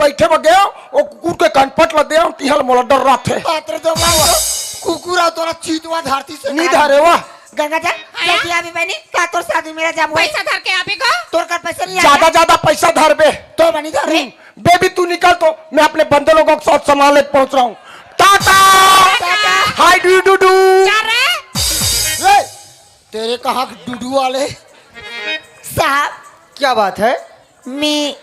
बैठे बगे वो कुकुर के कनपट लग गया तिहल मोला डर रहा थे पात्र तो कुकुरा तोरा चीतवा धरती से नहीं धरे वाह गंगा जा जल्दी आवे बनी का तोर शादी मेरा जाबो पैसा धर के आवे का तोर कर पैसा नहीं ज्यादा ज्यादा पैसा धर बे तो बनी धर रे बेबी तू निकल तो मैं अपने बंदे लोगों के साथ संभालने पहुंच रहा हूँ टाटा हाय डू जा रे तेरे कहा डूडू वाले साहब क्या बात है? मैं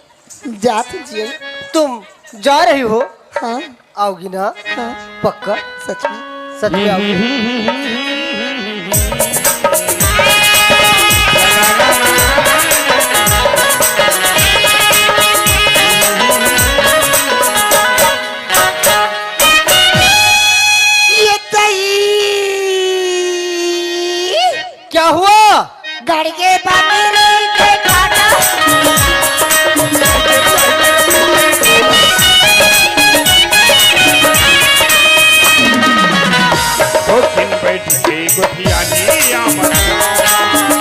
जात जी तुम जा रही हो? हाँ आओगी ना? हाँ पक्का? सच में सच में आओगी? क्या हुआ? गाड़ी के बाबे के खाना बैठ के गोठियानी आमन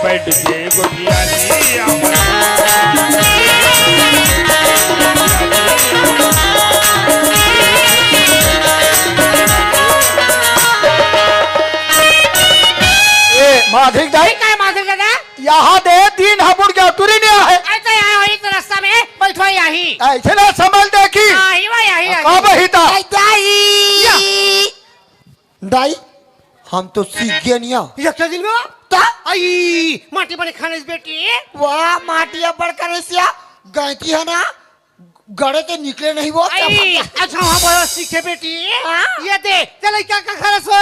बैठ के गोठियानी आमन माधिक दाई क्या माधुर दादा यहाँ दे तीन हमुड़ के तुरी नहीं है ऐसे आया हो इस रास्ता में बैठो यही ऐसे ना संभल देखी यही वा यही कब ही था दाई दाई हम तो सीख गए निया एक दिन में ता आई माटी बड़े खाने से बेटी वाह माटिया बड़कर ऐसिया गैती है ना गड़े के निकले नहीं वो आई अच्छा वहाँ बोलो सीखे बेटी हाँ? ये दे चले क्या का खरस हो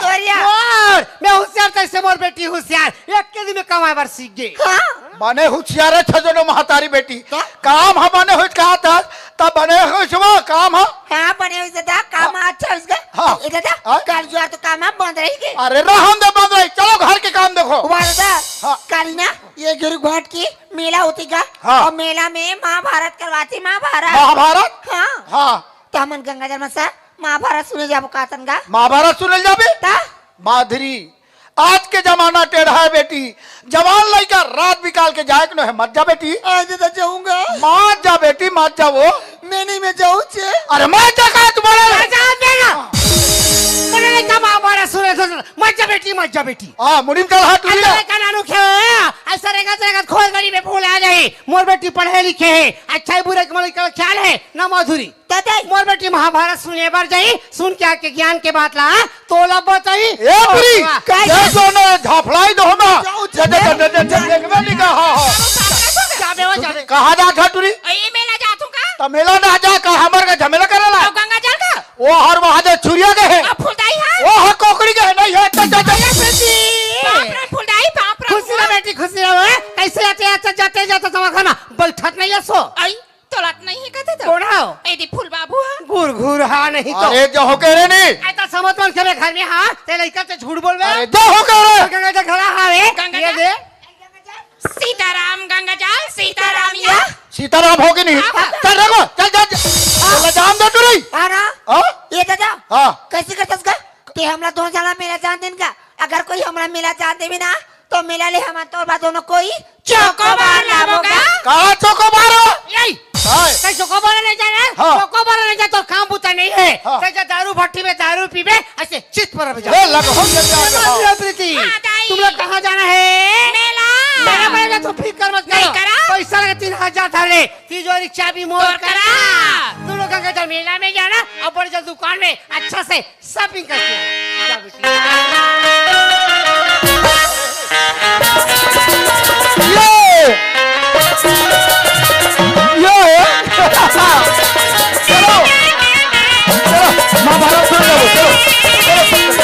तोरिया। और मैं होशियार तैसे मोर बेटी होशियार एक के दिन में कमाए बार सीख गई हाँ बने हुशियारे छजनो महतारी बेटी काम हम बने हुई कहा था तब बने हुई सुबह काम है हाँ बने हुए दादा काम अच्छा उसका हाँ। ये दादा हाँ। कर जो तो काम है बंद रहेगी अरे रहम दे बंद रही चलो घर के काम देखो दादा हाँ। कालीना ये गिर घाट की मेला होती का हाँ। और मेला में महाभारत करवाती महाभारत महाभारत हाँ हाँ तो हमन गंगाजल मसा महाभारत सुने जाबो कातन का महाभारत सुनल जाबे ता माधुरी आज के जमाना टेढ़ा है बेटी जवान लड़का रात निकाल के जाए है मत जा बेटी आज तो जाऊंगा मत जा बेटी मत जा वो मैं नहीं मैं जाऊँ छे अरे मत जा कहा तुम्हारा मज्जा बेटी हाँ मुनीम चल हाथ टूट गया ऐसा रहेगा खोल गली में फूल आ जाए मोर बेटी पढ़े लिखे है अच्छा है बुरे कमल का ख्याल है ना माधुरी दादा मोर बेटी महाभारत सुने बार जाई सुन के आके ज्ञान के बात ला तो लब बताई ए पूरी ये सोने झाफलाई दो ना देखबे नहीं कहा जाबे हो जाबे कहा जा था टूरी ए मेला जातू का तो मेला ना जा का हमर का झमेला करेला तो गंगा जल का वो हर वहां दे छुरिया के है अब फुलदाई है वो है कोकड़ी के है नहीं है बाप रे फुलदाई बाप रे खुशी ना बेटी खुशी ना कैसे आते जाते जाते तुम्हारे घर में बैठत नहीं है सो आई तोलत नहीं है कहते तो कौन हो ए दी फूल बाबू है घूर घूर हाँ नहीं तो अरे जो हो के रे नहीं ऐसा समझ मन के घर में हाँ ते लड़का ते झूठ बोल अरे जो हो के रे गंगा जा खड़ा हावे ये दे सीताराम गंगाजल सीताराम या सीताराम होगी नहीं चल देखो चल जाम दे टूरी आना हां ये दादा हां कैसे करतस का ते हमला दोनों जना मेला जान दिन का अगर कोई हमरा मेला जान देबी ना तो मेला ले हम तोर बा दोनों कोई चोकोबार लावोगा कहां चोकोबार हो यही हाय कहीं चोकोबार नहीं जाना हाँ। चोकोबार नहीं जा तो काम बुता नहीं है हाँ। कहीं दारू भट्टी में दारू पीबे ऐसे चित पर जा ए लग हो गया प्रीति हाँ, दाई। तुम लोग कहाँ जाना है मेला मेरा पड़ेगा तो फिक्र मत नहीं करो करा। पैसा लगे 3000 थाने तिजोरी चाबी मोर मोर करा करा। तुम लोग गंगा जल मेला में जाना और बड़ी जल्द दुकान में अच्छा से शॉपिंग करके आना। जा बेटी। ये चलो महाभारत सुन लो चलो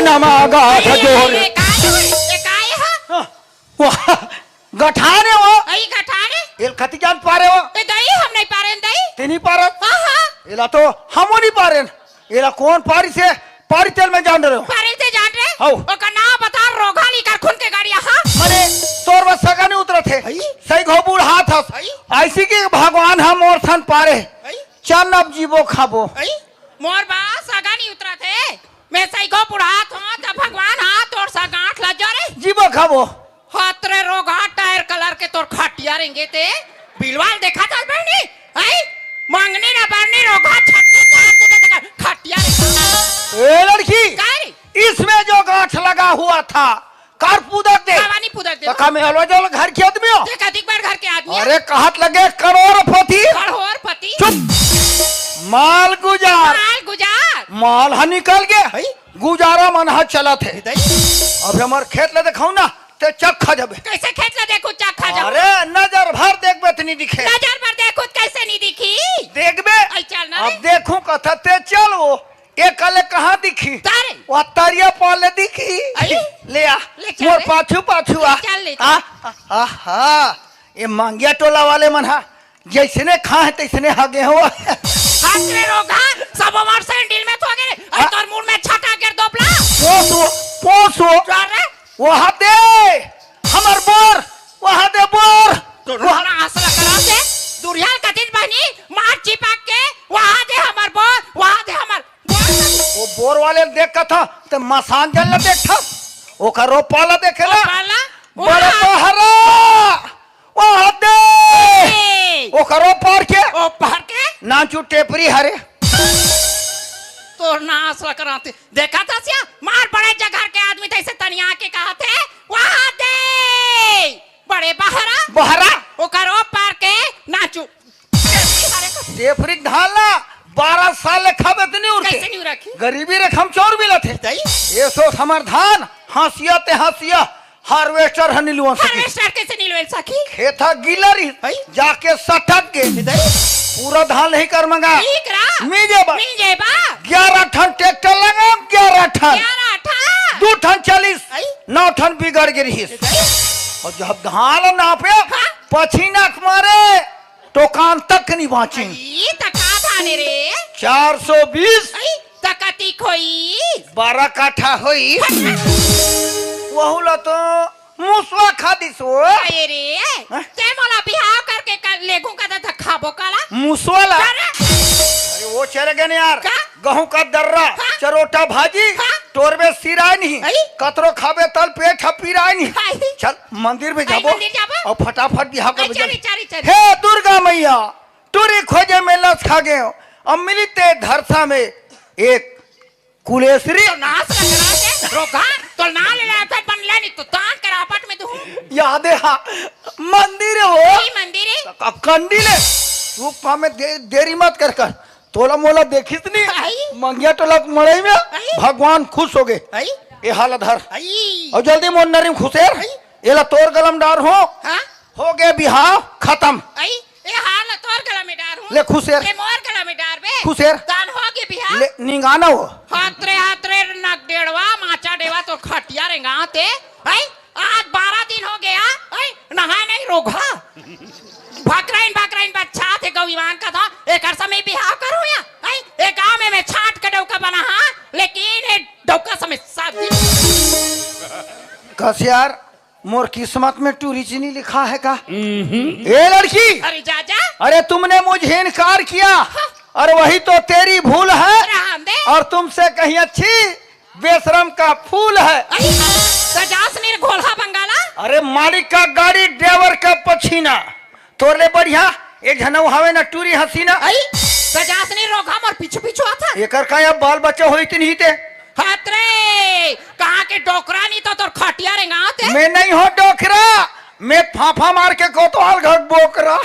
कानमा गाठ जोर ये काय है वाह गठाने हो आई गठाने एल खती जान पारे हो ते दई हम नहीं पारे दई ते नहीं पारत हां हां एला तो हमो नहीं पारे एला कौन पारी से पारी तेल में जान रहे हो पारे से जान रहे हाउ। ओका नाम बता रोगाली कर खून के गाड़ी हां मने तोर बस सगा नहीं उतरे थे सही घोबुड़ हाथ हस ऐसी की भगवान हम और सन पारे चल अब जीवो खाबो आई मोर बा सगा नहीं उतरा थे मैं सही को बुढ़ात हूं तो भगवान हाथ और सा गांठ लग जा रे जीवो खाबो हाथरे रोगा टायर कलर के तोर खटिया रेंगे ते बिलवाल देखा था बहनी आई मांगने ना बढ़ने रोगा छत्ती चार खटिया रे ए लड़की काय इसमें जो गांठ लगा हुआ था कार पूदक दे कावानी पुदक दे कका में हलवा जो घर के आदमी हो देख अधिक बार घर के आदमी अरे कहत लगे करोड़पति करोड़ पति चुप माल गुजार माल गुजार माल हा निकल गए गुजारा मन हा चला थे अब हमार खेत ले दिखाऊ ना ते चक्खा जब कैसे खेत ला देखो चखा जा अरे नजर भर देखबे तो नहीं दिखे नजर पर देखो कैसे नहीं दिखी देखबे आई चल ना अब देखूं कथा ते चल वो एक कले कहाँ दिखी तारे वो तारिया पाले दिखी आई? ले आ ले चल मोर रे। पाछू पाछू आ ले चल, ले चल। आहा ये मांगिया टोला वाले मन हा जैसने खा है तैसने हागे हुआ हाथरे रोगा सब हमार सैंडल में तो गए और तोर मुंह में छटा कर दोपला पोसो जा रे वहाँ दे हमर बोर वहाँ दे बोर तो रोना हंसला करा से दुरियाल कथिन बहनी मार चिपक के वहां दे हमार बोर वहां दे हमार वो बोर वाले देख का था तो मसान जल देख था वो का रोपाला देखे ना पाला बड़े पहरा वहाँ दे वो करो पार के ओ पहर के नाचू टेपरी हरे तो नास कराते देखा था सिया मार बड़े जगह के आदमी तैसे तनिया के कहा थे वहां दे बड़े बहरा बहरा ओ करो पार के नाचू टेपरी ढालना 12 साल खाबे तो नहीं कैसे उड़ते नहीं रखी गरीबी रेखम चोर मिला थे ये सो समर धान हंसिया ते हंसिया हार्वेस्टर हनिलुआ सकी हार्वेस्टर कैसे नहीं ले सकी खेता गिलरी जाके सटक के पूरा धान नहीं कर मंगा ठीक रहा मीजे बा मिल जाए बा 11 टन ट्रैक्टर लगा 11 टन 11 था 2 टन 40 9 टन बिगड़ गई रही और जब धान नापे पछीना मारे तो कान तक नहीं बाची ये तका थाने रे 420 तकती खोई 12 काठा हुई वहुला तो मुसवा खादी सो आये रे ते मोला बिहाव करके कर लेगू का था खाबो काला मुसवाला अरे अरे वो चले गए यार का? गेहूं का दर्रा चरोटा भाजी टोरबे सिराय नहीं कतरो खाबे तल पेट पिराय नहीं चल मंदिर में जाबो मंदिर जाबो? और फटाफट बिहाव कर चली चली चली हे दुर्गा मैया टूरी खोजे में लस खा गए अब मिली ते धरसा में एक कुलेश्वरी तो नास का करा के रोगा तो ना ले ले फिर बन ले नहीं तो तान करापट में तू याद है हाँ, मंदिर हो यही मंदिर है कंडीले तू पामे देरी मत कर तोला मोला देखिस आई। नहीं मंगिया टोला मड़ई में आई। भगवान खुश हो गए आई ये हालत हर आई और जल्दी मोन नरीम खुशेर एला तोर गलम डार हां हो गए बिहाव खत्म आई ए हाल तोर गला में डार हूं ले खुशेर ए मोर गला में डार बे खुशेर दान हो गए बिहार ले निगाना हो हाथरे नक डेढ़वा माचा डेवा तो खटिया रे गाते आई आज 12 दिन हो गया आई नहाए नहीं रोगा भाकराइन बच्चा थे गौविमान का था एक हर समय बिहाव करूं या आई एक गांव में मैं छाट के डौका बना हां लेकिन ये डौका समय 7 दिन कस यार मोर किस्मत में टूरी चीनी लिखा है का ए लड़की अरे जाजा अरे तुमने मुझे इनकार किया और वही तो तेरी भूल है राम दे और तुमसे कहीं अच्छी बेशरम का फूल है आई सजास मेरे घोलहा बंगाला अरे मालिक का गाड़ी ड्राइवर का पछीना तोरले बढ़िया एक जनऊ हवे ना टूरी हसीना आई सजास ने रोगा मोर पीछू पीछू आता एकर का या बाल बच्चा होई कि नहीं ते हाथरे कहाँ के डोकरा नहीं तो तोर खटिया रे गाते मैं नहीं हो डोकरा मैं फाफा मार के कोतवाल घर बोकरा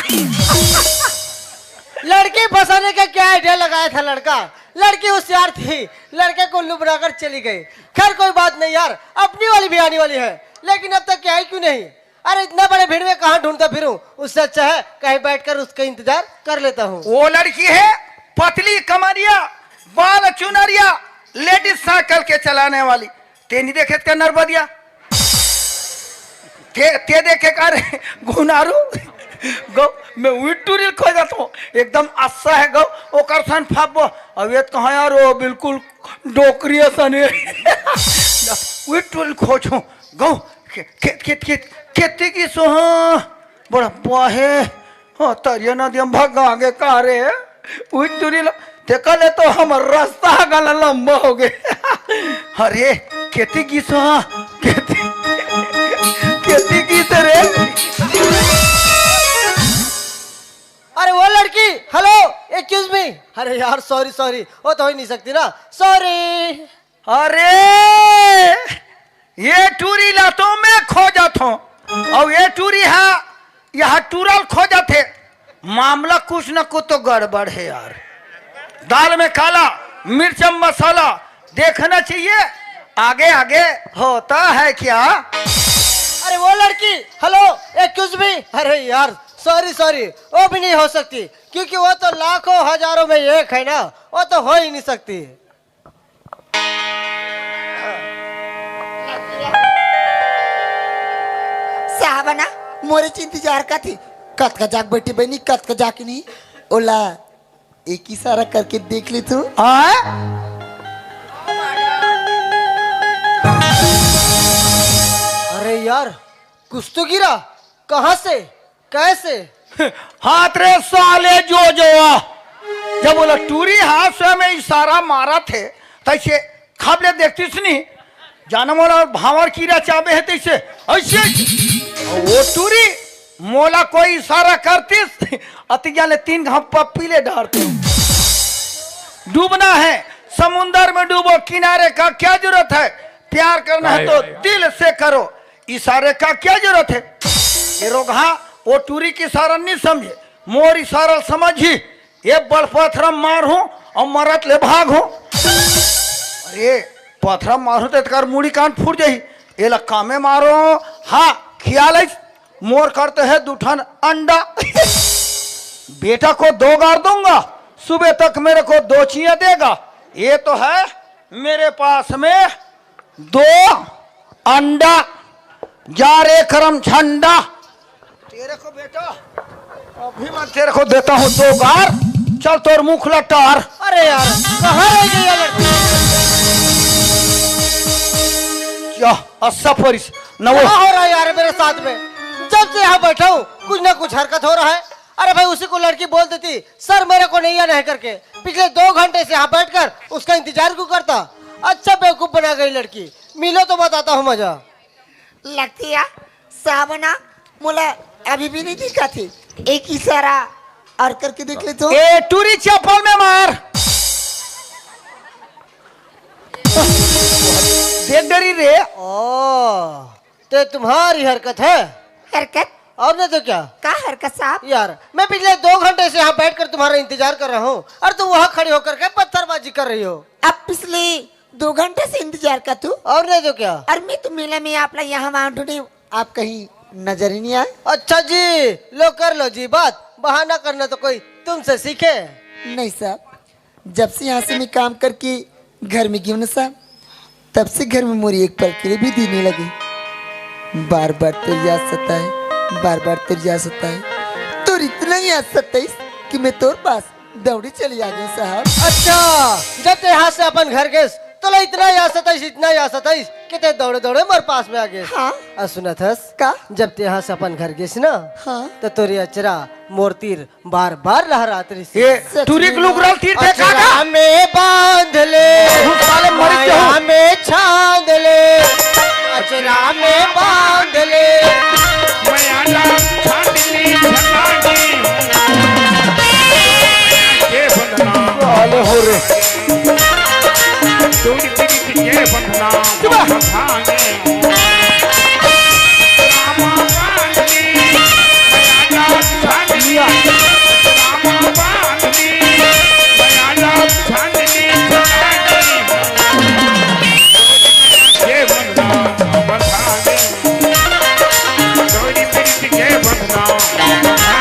लड़की फंसाने का क्या आइडिया लगाया था लड़का लड़की होशियार थी लड़के को लुबरा कर चली गई खैर कोई बात नहीं यार अपनी वाली भी आने वाली है लेकिन अब तक क्या है क्यों नहीं अरे इतना बड़े भीड़ में कहाँ ढूंढता फिरूं उससे अच्छा है कहीं बैठकर उसका इंतजार कर लेता हूँ वो लड़की है पतली कमरिया बाल चुनरिया लेडीज साइकिल के चलाने वाली ते नहीं देखे क्या नरबदिया ते देखे का रे गुनारू गौ मैं विटूरिल खो जाता हूँ एकदम अच्छा है गौ ओकर सन फाबो अवेत कहाँ यार वो बिल्कुल डोकरी सने विटूरिल खोजो गौ खेती की सो बड़ा पाहे हाँ तरिया नदी हम भागे का रे विटूरिल ते कले तो हम रास्ता गला लंबा हो गए अरे खेती की सो खेती की तरह अरे वो लड़की हेलो एक्सक्यूज मी अरे यार सॉरी सॉरी वो तो हो ही नहीं सकती ना सॉरी अरे ये टूरी लातों में खो जाता हूँ और ये टूरी है यह टूरल खो जाते मामला कुछ न कुछ तो गड़बड़ है यार दाल में काला मिर्च मसाला देखना चाहिए आगे आगे होता है क्या अरे वो लड़की हेलो एक्सक्यूज मी अरे यार सॉरी सॉरी वो भी नहीं हो सकती क्योंकि वो तो लाखों हजारों में एक है ना वो तो हो ही नहीं सकती साहबना मोरे इंतजार का थी कत का जाग बैठी बनी कत का जाके नहीं ओला एक ही सारा करके देख ले तू अरे यार कुछ तो गिरा कहाँ से कैसे हाथ रे साले जो जब बोला टूरी हाथ से में इशारा मारा थे तैसे खाबले देखती सुनी जाना मोला भावर कीड़ा चाबे है तैसे ऐसे वो टूरी मोला कोई इशारा करती अतिया ने 3 घप पीले डालते डूबना है समुंदर में डूबो किनारे का क्या जरूरत है प्यार करना है तो दिल से करो इशारे का क्या जरूरत है ये रोगा वो टूरी की इशारा नहीं समझे मोर इशारा समझी ये बड़ पत्थर मार हूं और मरत ले भाग हूं अरे पत्थर मारू तो कर मुड़ी कान फूट जाही ये लक्का में मारो हाँ ख्याल है मोर करते हैं दूठन अंडा बेटा को 2 गार दूंगा सुबह तक मेरे को 2 चियां देगा ये तो है मेरे पास में 2 अंडा जा रे करम झंडा तेरे को बेटा अभी मैं तेरे को देता हूँ 2 गार चल तोर मुख लटार अरे यार कहाँ रह गई ये लड़की क्या अस्सा परिस न वो क्या हो रहा है यार मेरे साथ में जब से यहाँ बैठा हूँ कुछ ना कुछ हरकत हो रहा है अरे भाई उसी को लड़की बोल देती सर मेरे को नहीं आना है करके पिछले 2 घंटे से यहाँ बैठकर उसका इंतजार क्यों करता अच्छा बेवकूफ बना गई लड़की मिलो तो बताता हूँ मजा लगती है साहबना मुला अभी भी नहीं दिखा थी एक इशारा और करके देख ले तो ए टूरी चप्पल में मार देख डरी रे ओ तो तुम्हारी हरकत है हरकत और नहीं तो क्या का हरकत साहब यार मैं पिछले 2 घंटे से यहाँ बैठकर तुम्हारा इंतजार कर रहा हूँ और तुम वहाँ खड़ी होकर के पत्थरबाजी कर रही हो अब पिछले 2 घंटे से इंतजार कर तू और नहीं तो क्या और मैं तो मेला में आप यहाँ माउंट ड्यू आप कहीं नजर ही नहीं आए अच्छा जी लो कर लो जी बात बहाना करना तो कोई तुमसे सीखे नहीं साहब जब से यहाँ से मैं काम करके घर में गई ना साहब तब से घर में मोरी एक पल के लिए भी दी नहीं लगी बार बार तेरी याद सताए बार बार तेरी याद सताए तो इतना ही याद सताई कि मैं तोर पास दौड़ी चली आ गई साहब अच्छा जब ते यहाँ से अपन घर गए तो इतना याद सताइस कि ते दौड़े दौड़े मर पास में आ गए हाँ और सुना थस का जब ते यहाँ से अपन घर गए ना हाँ तो तोरी अचरा मोरतीर बार बार लहरात रही ये टूरी के लोग रल तीर देखा का अचरा में बांध ले साले मर गए माया में छांद ले अचरा में बांध ले मैं आला छाटली झलागी के बंधना साले हो रे टूरी के बंधना बंधाने रामा बांधनी मैं आला छाटली रामा बांधनी मैं आला छाटली झलागी के बंधना बंधाने टूरी के बंधना बंधाने।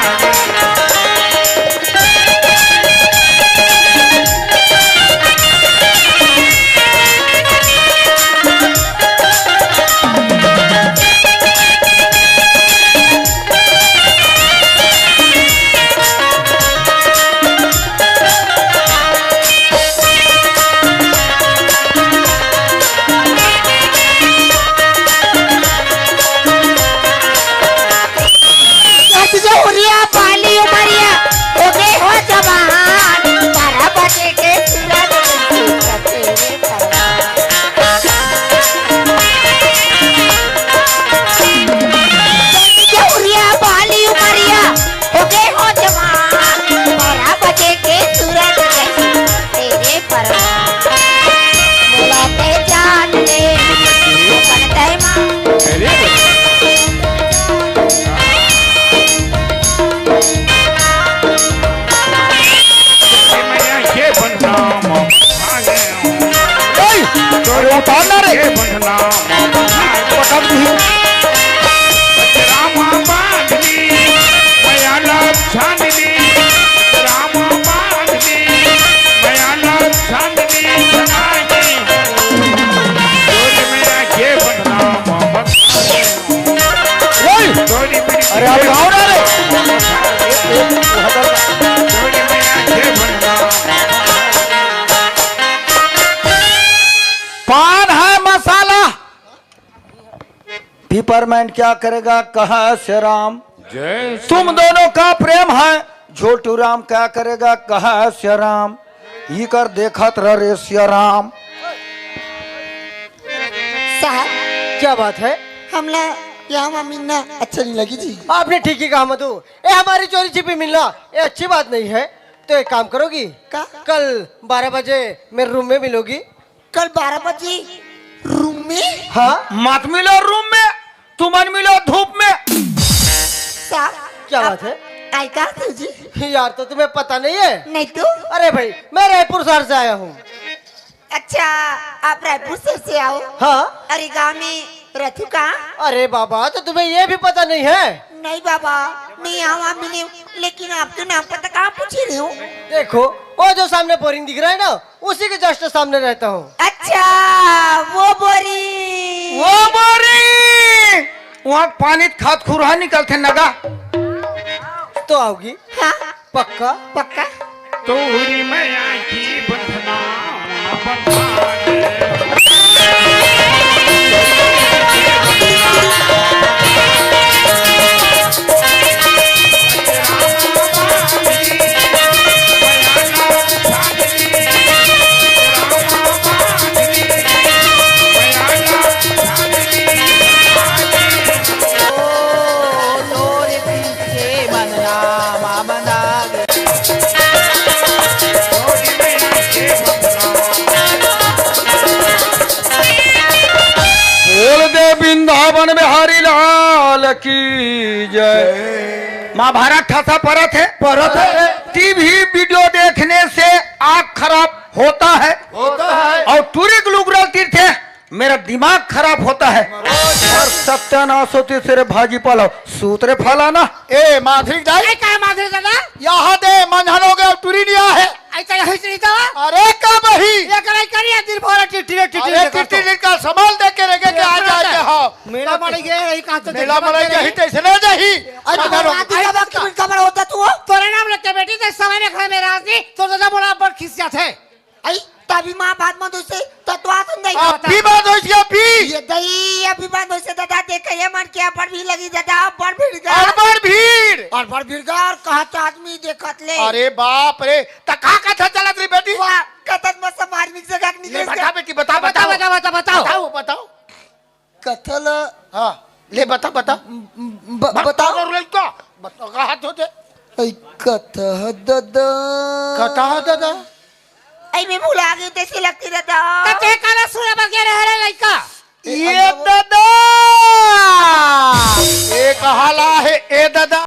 बताओ ना रे ये बंधना पटक दी रामा बांधनी मयाला छाननी रामा बांधनी मयाला छाननी बनानी डोरी मेरा ये बंधना मोहब्बत डोरी मेरी अरे आप आओ ना रे डोरी मेरा ये बंधना पान है मसाला पिपरमेंट क्या करेगा कहा श्री राम जय तुम दोनों का प्रेम है झोटू राम क्या करेगा कहा श्री राम ये कर देखत रह रे श्री राम साहब क्या बात है? हमला यहाँ मिलना अच्छा नहीं लगी जी। आपने ठीक ही कहा मधु। ये हमारी चोरी छिपी मिलना ये अच्छी बात नहीं है। तो एक काम करोगी का? कल 12 बजे मेरे रूम में मिलोगी। कल 12 बजे रूम में? हाँ मत मिलो रूम में तुम मिलो धूप में साहब क्या बात है? आई कहा थे जी? यार तो तुम्हें पता नहीं है? नहीं तो। अरे भाई मैं रायपुर शहर से आया हूँ। अच्छा आप रायपुर से आओ? हाँ। अरे गाँव में रहती कहाँ? अरे बाबा तो तुम्हें ये भी पता नहीं है? नहीं बाबा मैं यहाँ मिली लेकिन आप तो नाम पता कहाँ पूछ रही हूँ? देखो वो जो सामने बोरिंग दिख रहा है ना उसी के जस्ट सामने रहता हूँ। अच्छा वो बोरी वहाँ पानी खाद खुरहा निकलते नगा तो आओगी हाँ पक्का? पक्का। तोरी मैया की बंधना बंधाने बोल दे वृंदावन बिहारी लाल की जय। महाभारत ठासा परत है टीवी वीडियो देखने से आँख खराब होता है और टूरी ग्लूग्रल तीर्थ है मेरा दिमाग खराब होता है और सत्यानाश होती तेरे भाजी पालो सूत्रे फलाना ए माधुरी जाए काय माधुरी दादा यहाँ दे मंझन हो गया टूरी लिया है ऐसा यही से नहीं था अरे कब ही ये करे करिए दिन भर टिटी का संभाल दे के रखे आ जाए हाँ मेरा मर गया यही कहा तो मेला मराई जाही तैसे ले जाही खबर होता तू तोरे नाम लेके बेटी ते समय में खड़े मेरा आदमी तो दादा बोला बड़ खिसिया थे आई तभी माँ बात मत उसे तत्वा सुन दे अभी बात हो गया अभी ये दही अभी बात उसे दादा देखे ये मन क्या पर भी लगी दादा पर भीड़ गया और बार भीड़ और पर भीड़ गया और कहा तो आदमी देखत ले अरे बाप रे तका का था चलत री बेटी वाह कतन में सब मार्मिक जगह निकल बता बेटी बता बताओ बताओ बताओ बताओ बताओ बताओ कथल हाँ ले बता बता बताओ लड़का बता का हाथ होते ऐ कथा दादा कथा दादा ऐ मैं भूला गई तैसी लगती दादा ते काला सुना बगैर है लड़का ये दादा एक हाला है ए दादा